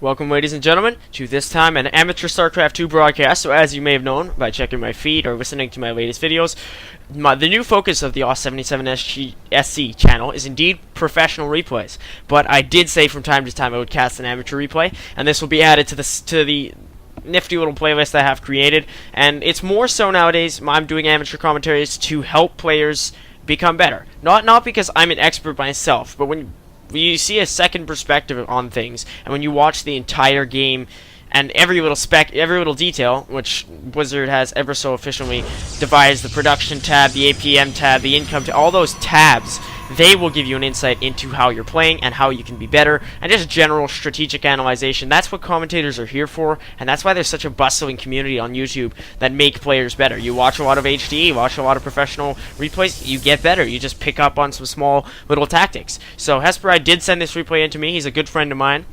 Welcome, ladies and gentlemen, to this time an amateur StarCraft 2 broadcast. So as you may have known by checking my feed or listening to my latest videos, the new focus of the AW77SC channel is indeed professional replays. But I did say from time to time I would cast an amateur replay, and this will be added to the nifty little playlist I have created. And it's more so nowadays I'm doing amateur commentaries to help players become better. Not because I'm an expert myself, but when you see a second perspective on things, and when you watch the entire game and every little detail, which Blizzard has ever so efficiently devised, the production tab, the APM tab, the income tab, all those tabs, they will give you an insight into how you're playing and how you can be better, and just general strategic analyzation. That's what commentators are here for, and that's why there's such a bustling community on YouTube that make players better. You watch a lot of HD, you watch a lot of professional replays, you get better. You just pick up on some small little tactics. So Hesperide did send this replay in to me. He's a good friend of mine,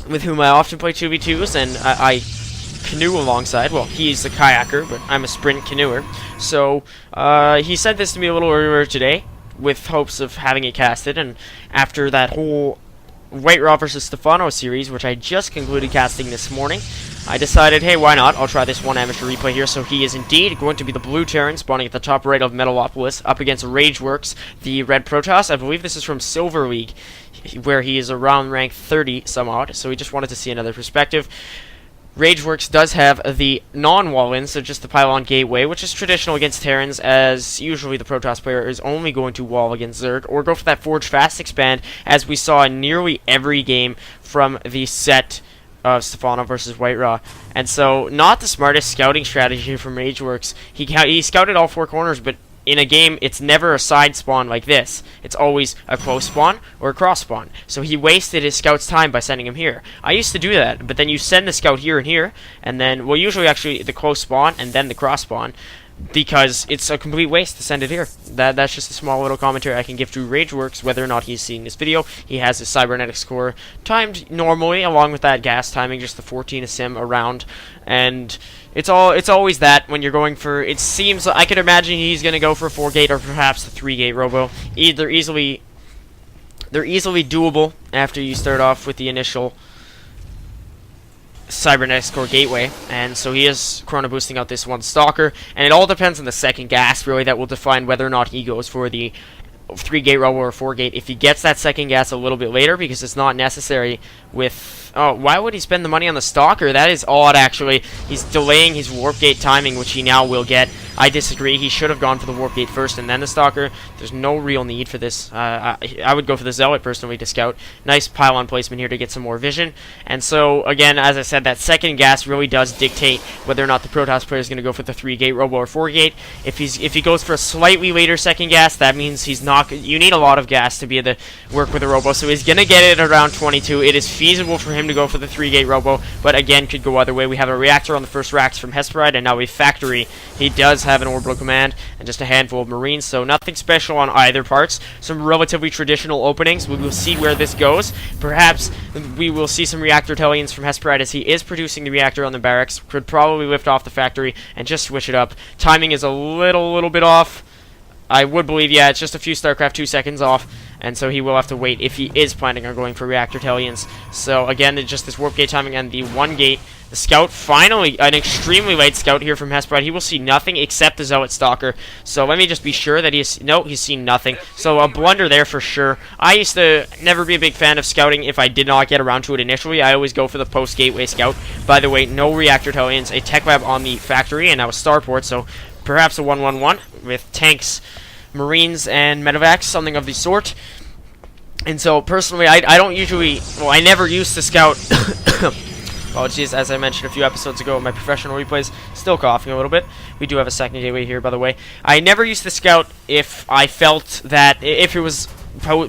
with whom I often play 2v2s, and I canoe alongside. Well, he's a kayaker, but I'm a sprint canoeer. So he sent this to me a little earlier today, with hopes of having it casted, and after that whole White Raw vs. Stefano series, which I just concluded casting this morning, I decided, hey, why not? I'll try this one amateur replay here. So he is indeed going to be the blue Terran, spawning at the top right of Metalopolis, up against Rageworks, the red Protoss. I believe this is from Silver League, where he is around rank 30 some odd, so we just wanted to see another perspective. Rageworks does have the non-wall-in, so just the pylon gateway, which is traditional against Terrans, as usually the Protoss player is only going to wall against Zerg, or go for that Forge Fast expand, as we saw in nearly every game from the set of Stefano versus White Raw. And so, not the smartest scouting strategy from Rageworks. He scouted all four corners, but in a game, it's never a side spawn like this. It's always a close spawn or a cross spawn. So he wasted his scout's time by sending him here. I used to do that, but then you send the scout here and here, and then, well, usually actually the close spawn and then the cross spawn, because it's a complete waste to send it here. That's just a small little commentary I can give to Rageworks, whether or not he's seeing this video. He has his cybernetic score timed normally, along with that gas timing, just the 14 sim around, and it's always that when you're going for, it seems, I could imagine he's going to go for a 4-gate or perhaps the 3-gate robo. They're easily doable after you start off with the initial cybernetic score gateway, and so he is chrono boosting out this one Stalker, and it all depends on the second gas, really, that will define whether or not he goes for the 3-gate robo or 4-gate. If he gets that second gas a little bit later, because it's not necessary with... Oh, why would he spend the money on the Stalker? That is odd, actually. He's delaying his Warp Gate timing, which he now will get. I disagree. He should have gone for the Warp Gate first and then the Stalker. There's no real need for this. I would go for the Zealot, personally, to scout. Nice pylon placement here to get some more vision. And so, again, as I said, that second gas really does dictate whether or not the Protoss player is going to go for the 3-gate robo or 4-gate. If he goes for a slightly later second gas, that means he's not... You need a lot of gas to be able to work with a robo, so he's going to get it at around 22. It is feasible for him to go for the 3-gate robo, but again, could go either way. We have a reactor on the first racks from Hesperide, and now a factory. He does have an orbital command and just a handful of marines, so nothing special on either parts. Some relatively traditional openings. We will see where this goes. Perhaps we will see some reactor Hellions from Hesperide, as he is producing the reactor on the barracks. Could probably lift off the factory and just switch it up. Timing is a little bit off. I would believe, yeah, it's just a few StarCraft 2 seconds off, and so he will have to wait if he is planning on going for reactor Hellions. So again, it's just this warp gate timing and the 1-gate. The scout, finally, an extremely late scout here from Hesperide. He will see nothing except the Zealot Stalker. So let me just be sure that he's seen nothing. So a blunder there for sure. I used to never be a big fan of scouting if I did not get around to it initially. I always go for the post-gateway scout. By the way, no reactor Hellions, a tech lab on the factory, and now a starport, so perhaps a 1-1-1 with tanks, marines, and medevacs, something of the sort. And so, personally, I don't usually... Well, I never used to scout... Apologies, as I mentioned a few episodes ago in my professional replays. Still coughing a little bit. We do have a second gateway here, by the way. I never used to scout if I felt that... If it was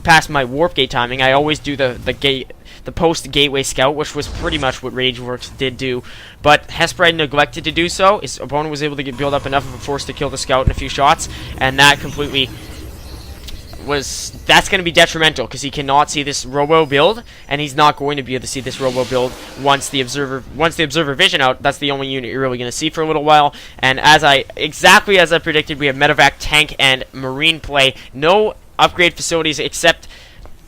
past my warp gate timing, I always do the post-gateway scout, which was pretty much what Rageworks did do. But Hesperide neglected to do so. His opponent was able to build up enough of a force to kill the scout in a few shots, and that completely... that's going to be detrimental, because he cannot see this robo build, and he's not going to be able to see this robo build once the observer vision out. That's the only unit you're really going to see for a little while. And exactly as I predicted, we have medevac, tank, and marine play. No upgrade facilities except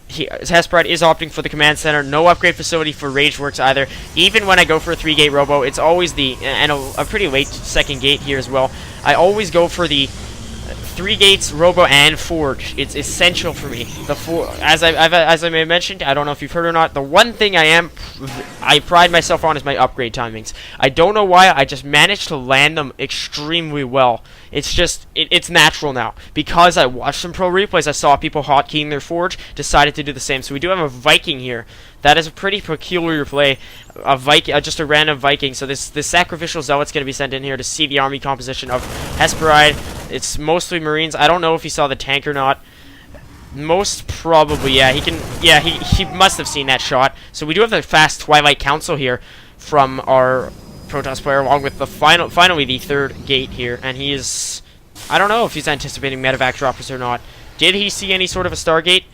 Hesperide is opting for the command center. No upgrade facility for Rageworks either. Even when I go for a 3-gate robo, it's always and a pretty late second gate here as well. I always go for the 3 gates, robo, and forge. It's essential for me. As I may have mentioned, I don't know if you've heard or not, the one thing I pride myself on is my upgrade timings. I don't know why, I just managed to land them extremely well. It's just, it's natural now. Because I watched some pro replays, I saw people hotkeying their forge, decided to do the same. So we do have a Viking here. That is a pretty peculiar play. A Viking, just a random Viking. So this sacrificial zealot's going to be sent in here to see the army composition of Hesperide. It's mostly Marines. I don't know if he saw the tank or not. Most probably, yeah. He must have seen that shot. So we do have the fast Twilight Council here from our Protoss player, along with the finally the 3rd gate here. And he is, I don't know if he's anticipating medevac droppers or not. Did he see any sort of a Stargate?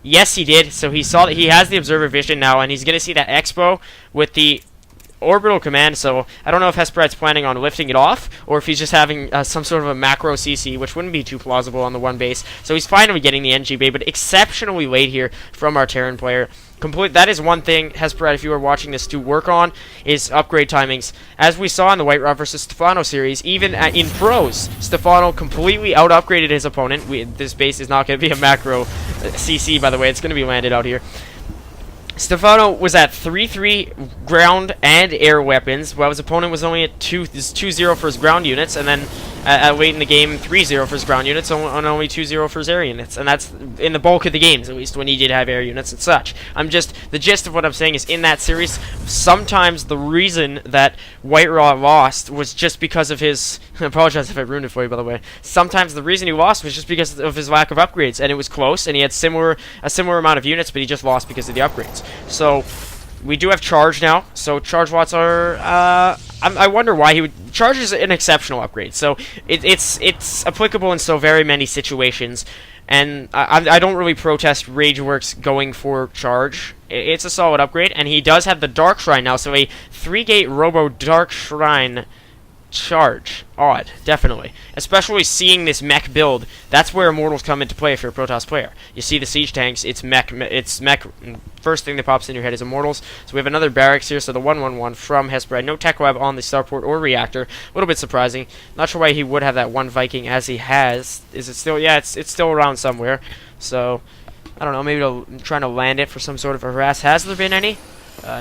Yes, he did. So he saw that he has the observer vision now, and he's going to see that expo with the orbital command. So I don't know if Hesperide's planning on lifting it off, or if he's just having some sort of a macro CC, which wouldn't be too plausible on the one base. So he's finally getting the NG Bay, but exceptionally late here from our Terran player. That is one thing, Hesperide, if you are watching this, to work on, is upgrade timings. As we saw in the White Rod versus Stefano series, even in pros, Stefano completely out-upgraded his opponent. This base is not going to be a macro CC, by the way. It's going to be landed out here. Stefano was at 3-3 ground and air weapons, while his opponent was only at 2-0 for his ground units, and then late in the game 3-0 for his ground units, and only 2-0 for his air units. And that's in the bulk of the games, at least, when he did have air units and such. The gist of what I'm saying is, in that series, sometimes the reason that White Rod lost was just because of his... I apologize if I ruined it for you, by the way. Sometimes the reason he lost was just because of his lack of upgrades, and it was close, and he had a similar amount of units, but he just lost because of the upgrades. So we do have charge now. So charge watts are. I wonder why he would. Charge is an exceptional upgrade. So it's applicable in so very many situations. And I don't really protest Rageworks going for charge. It's a solid upgrade, and he does have the Dark Shrine now. So a 3-gate Robo Dark Shrine charge. Odd, definitely. Especially seeing this mech build, that's where Immortals come into play if you're a Protoss player. You see the siege tanks, it's mech, first thing that pops in your head is Immortals. So we have another barracks here, so the 111 from Hesperide. No tech lab on the starport or reactor. A little bit surprising. Not sure why he would have that one Viking as he has. Is it still? Yeah, it's still around somewhere. So, I don't know, maybe trying to land it for some sort of a harass. Has there been any?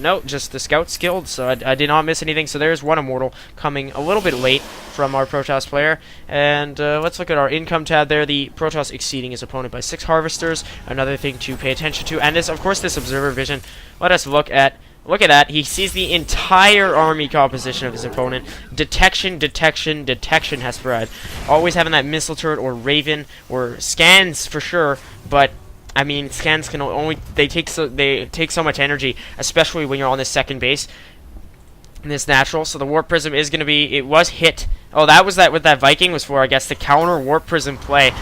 No, just the scout skilled, so I did not miss anything. So there's one Immortal coming a little bit late from our Protoss player. And let's look at our income tab there. The Protoss exceeding his opponent by 6 harvesters. Another thing to pay attention to. And this, of course, this observer vision. Let us look at that. He sees the entire army composition of his opponent. Detection, detection, detection, Hesperide. Always having that missile turret or Raven or scans for sure, but I mean, scans can only they take so much energy, especially when you're on this second base. And this natural, so the warp prism is going to be. It was hit. Oh, that was what that Viking was for, I guess, the counter warp prism play.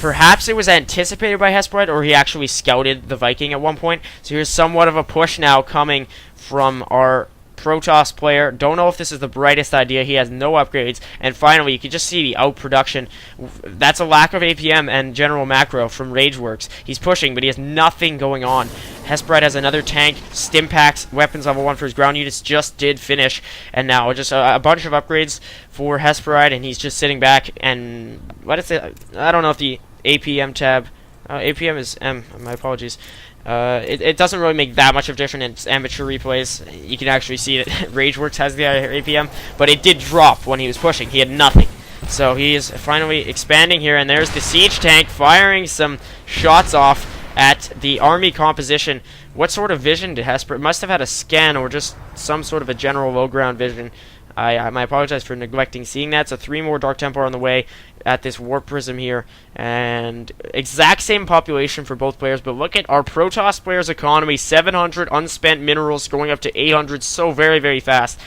Perhaps it was anticipated by Hesperide, or he actually scouted the Viking at one point. So here's somewhat of a push now coming from our Protoss player. Don't know if this is the brightest idea. He has no upgrades. And finally, you can just see the outproduction. That's a lack of APM and general macro from Rageworks. He's pushing, but he has nothing going on. Hesperide has another tank, stim packs, weapons level 1 for his ground units just did finish. And now just a bunch of upgrades for Hesperide, and he's just sitting back. And what is it? I don't know if the APM tab... APM is M. My apologies. It doesn't really make that much of a difference in amateur replays. You can actually see that Rageworks has the APM, but it did drop when he was pushing. He had nothing. So he is finally expanding here, and there's the siege tank firing some shots off at the army composition. What sort of vision did Hesper? It must have had a scan or just some sort of a general low ground vision. I apologize for neglecting seeing that. So 3 more Dark Templar on the way at this Warp Prism here. And exact same population for both players. But look at our Protoss player's economy. 700 unspent minerals going up to 800 so very, very fast.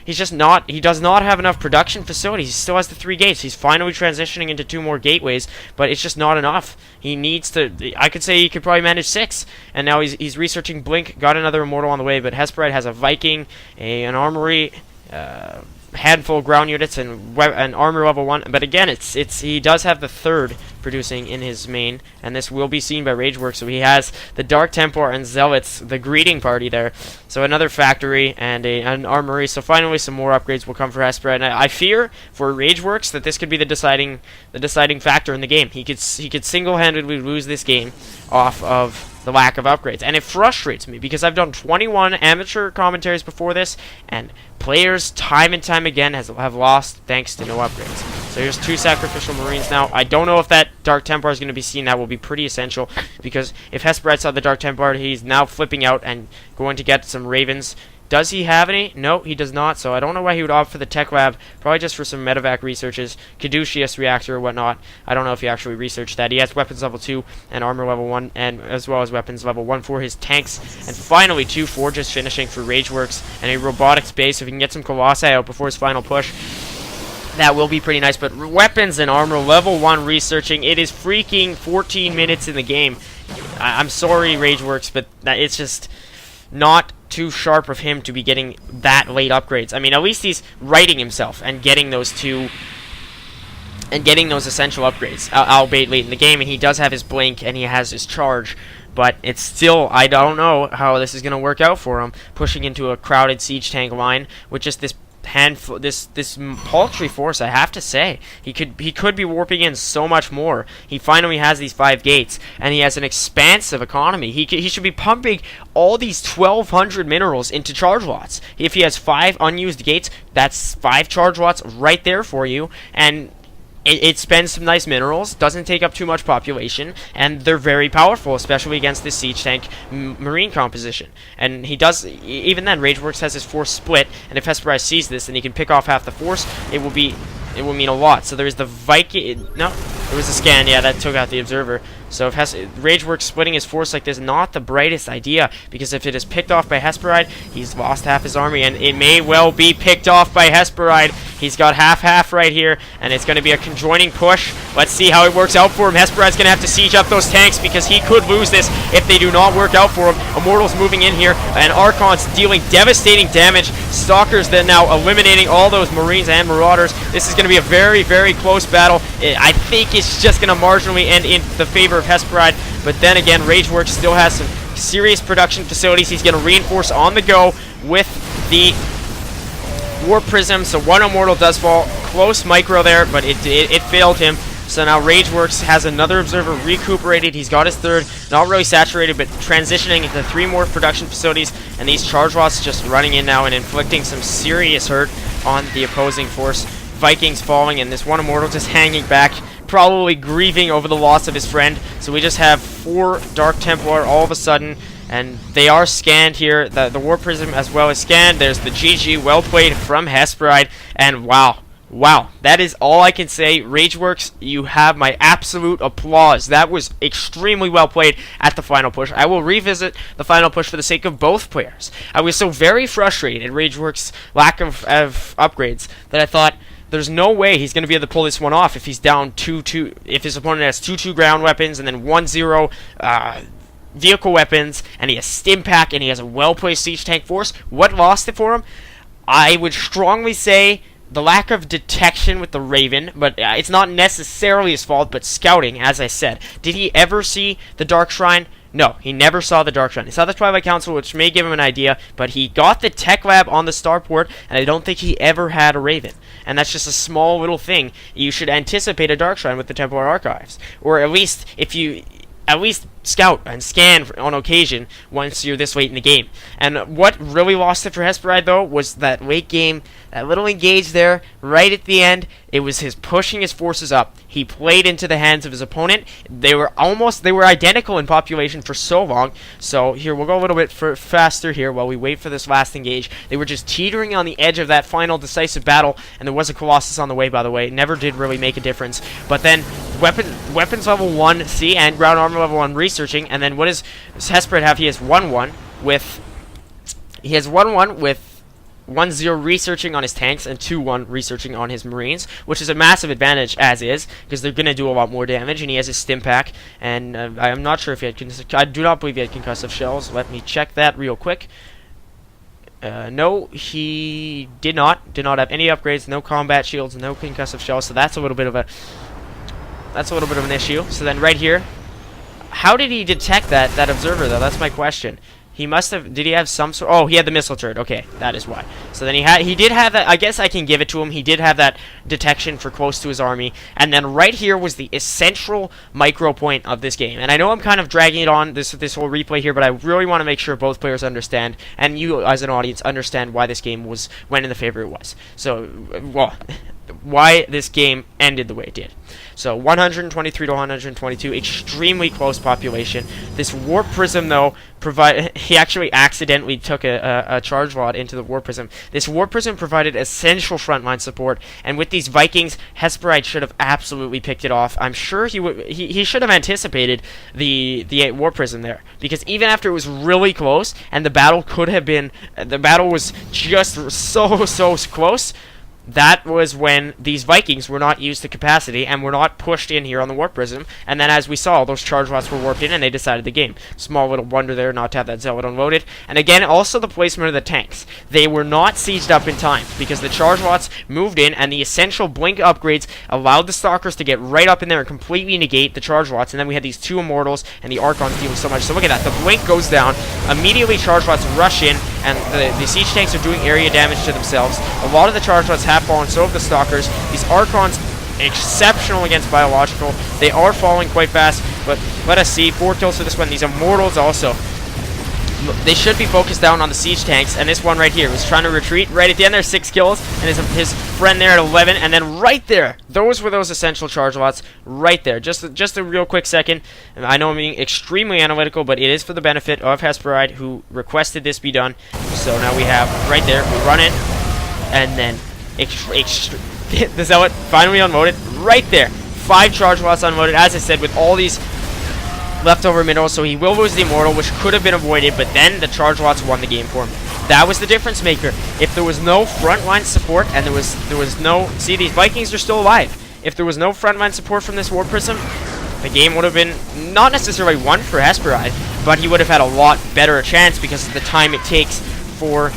He's just not, he does not have enough production facilities. He still has the 3 gates. He's finally transitioning into 2 more gateways, but it's just not enough. He needs to, I could say he could probably manage 6. And now he's researching Blink, got another Immortal on the way, but Hesperide has a Viking, an Armory, handful of ground units and armor level 1, but again, he does have the third producing in his main, and this will be seen by Rageworks. So he has the Dark Templar and Zealots, the greeting party there. So another factory and an armory. So finally, some more upgrades will come for Hesperide. And I fear for Rageworks that this could be the deciding factor in the game. He could single-handedly lose this game off of the lack of upgrades, and it frustrates me because I've done 21 amateur commentaries before this, and players time and time again have lost thanks to no upgrades. So here's 2 sacrificial marines now. I don't know if that Dark Templar is going to be seen. That will be pretty essential, because if Hesperide saw the Dark Templar, he's now flipping out and going to get some ravens. Does he have any? No, he does not, so I don't know why he would opt for the Tech Lab. Probably just for some medevac researches. Caduceus reactor or whatnot. I don't know if he actually researched that. He has weapons level 2 and armor level 1, and as well as weapons level 1 for his tanks. And finally, 2 forges finishing for Rageworks, and a robotics base. So if he can get some Colossi out before his final push, that will be pretty nice. But weapons and armor level 1 researching. It is freaking 14 minutes in the game. I'm sorry, Rageworks, but it's just not too sharp of him to be getting that late upgrades. I mean, at least he's righting himself and getting those essential upgrades, albeit late in the game. And he does have his blink and he has his charge, but it's still, I don't know how this is going to work out for him, pushing into a crowded siege tank line with just this this paltry force. I have to say, he could be warping in so much more. He finally has these 5 gates, and he has an expansive economy. He should be pumping all these 1,200 minerals into charge lots. If he has 5 unused gates, that's 5 charge lots right there for you, and it spends some nice minerals, doesn't take up too much population, and they're very powerful, especially against this siege tank marine composition. And he does, even then, Rageworks has his force split, and if Hesperide sees this, then he can pick off half the force. It will mean a lot. So there is the Viking. No, there was a scan. Yeah, that took out the observer. So if Rageworks splitting his force like this, not the brightest idea, because if it is picked off by Hesperide, he's lost half his army, and it may well be picked off by Hesperide. He's got half right here, and it's going to be a conjoining push. Let's see how it works out for him. Hesperide's going to have to siege up those tanks, because he could lose this if they do not work out for him. Immortals moving in here, and Archons dealing devastating damage. Stalkers then now eliminating all those Marines and Marauders. This is going to be a very, very close battle. I think it's just going to marginally end in the favor of Hesperide, but then again, Rageworks still has some serious production facilities. He's going to reinforce on the go with the War Prism, so 1 Immortal does fall. Close micro there, but it failed him. So now Rageworks has another observer recuperated. He's got his 3rd, not really saturated, but transitioning into 3 more production facilities, and these charge lots just running in now and inflicting some serious hurt on the opposing force. Vikings falling, and this 1 Immortal just hanging back, probably grieving over the loss of his friend. So we just have 4 Dark Templar all of a sudden, and they are scanned here. The War Prism as well as scanned. There's the GG, well played from Hesperide, and wow, that is all I can say. Rageworks, you have my absolute applause. That was extremely well played at the final push. I will revisit the final push for the sake of both players. I was so very frustrated at Rageworks' lack of upgrades that I thought, there's no way he's going to be able to pull this one off if he's down 2-2. If his opponent has 2-2 ground weapons and then 1-0 vehicle weapons, and he has stim pack, and he has a well-placed siege tank force. What lost it for him? I would strongly say the lack of detection with the Raven, but it's not necessarily his fault, but scouting, as I said. Did he ever see the Dark Shrine? No, he never saw the Dark Shrine. He saw the Twilight Council, which may give him an idea, but he got the Tech Lab on the starport, and I don't think he ever had a Raven. And that's just a small little thing. You should anticipate a Dark Shrine with the Templar Archives. Or at least, scout and scan on occasion once you're this late in the game. And what really lost it for Hesperide, though, was that late game, that little engage there, right at the end. It was his pushing his forces up. He played into the hands of his opponent. They were identical in population for so long. So here, we'll go a little bit faster here while we wait for this last engage. They were just teetering on the edge of that final decisive battle, and there was a Colossus on the way, by the way. It never did really make a difference. But then, weapons level 1, see, and ground armor level 1 researching, and then what does Hesperide have? He has 1-1 with 1-0 researching on his tanks and 2-1 researching on his Marines, which is a massive advantage as is, because they're going to do a lot more damage, and he has his stim pack, and I'm not sure if he had I do not believe he had concussive shells. Let me check that real quick. No, he did not. Did not have any upgrades, no combat shields, no concussive shells. So that's a little bit of an issue. So then right here, how did he detect that observer though? That's my question. He must have. Did he have some sort? Oh, he had the missile turret. Okay, that is why. So then he did have that. I guess I can give it to him. He did have that detection for close to his army. And then right here was the essential micro point of this game. And I know I'm kind of dragging it on this whole replay here, but I really want to make sure both players understand, and you as an audience understand why this game went in the favor it was. So, well, why this game ended the way it did. So 123 to 122, extremely close population. This warp prism though he actually accidentally took a charge rod into the warp prism. This warp prism provided essential frontline support, and with these Vikings, Hesperide should have absolutely picked it off. I'm sure he should have anticipated the warp prism there, because even after it was really close and the battle was just so close. That was when these Vikings were not used to capacity and were not pushed in here on the warp prism. And then, as we saw, those charge rods were warped in and they decided the game. Small little wonder there not to have that zealot unloaded. And again, also the placement of the tanks. They were not sieged up in time because the charge rods moved in and the essential blink upgrades allowed the stalkers to get right up in there and completely negate the charge rods. And then we had these two immortals and the archons dealing so much. So look at that. The blink goes down. Immediately charge rods rush in and the siege tanks are doing area damage to themselves. A lot of the charge rods have fallen, so have the stalkers. These archons, exceptional against biological. They are falling quite fast, but let us see. 4 kills for this one. These immortals also, they should be focused down on the siege tanks, and this one right here was trying to retreat. Right at the end there, 6 kills, and his friend there at 11, and then right there, those were those essential charge lots right there. Just a real quick second. I know I'm being extremely analytical, but it is for the benefit of Hesperide, who requested this be done. So now we have right there, we run in, and then the zealot finally unloaded right there. 5 charge lots unloaded, as I said, with all these leftover minerals, so he will lose the immortal, which could have been avoided, but then the charge lots won the game for him. That was the difference maker. If there was no frontline support and there was no, see, these Vikings are still alive. If there was no frontline support from this warp prism, the game would have been not necessarily won for Hesperide, but he would have had a lot better a chance because of the time it takes for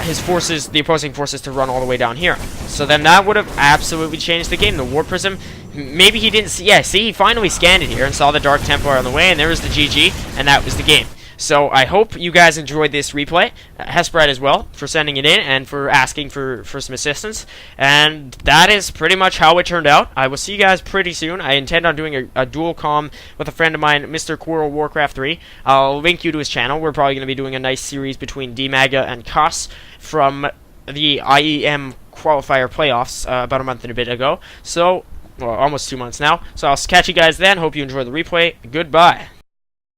his forces, the opposing forces, to run all the way down here. So then that would have absolutely changed the game. The warp prism, maybe he didn't see, yeah, see, he finally scanned it here and saw the Dark Templar on the way, and there was the GG, and that was the game. So I hope you guys enjoyed this replay. Hesperide as well for sending it in and for asking for some assistance. And that is pretty much how it turned out. I will see you guys pretty soon. I intend on doing a dual comm with a friend of mine, Mr. Quirrell Warcraft 3. I'll link you to his channel. We're probably going to be doing a nice series between DMAGA and Koss from the IEM qualifier playoffs about a month and a bit ago. So, well, almost 2 months now. So I'll catch you guys then. Hope you enjoy the replay. Goodbye.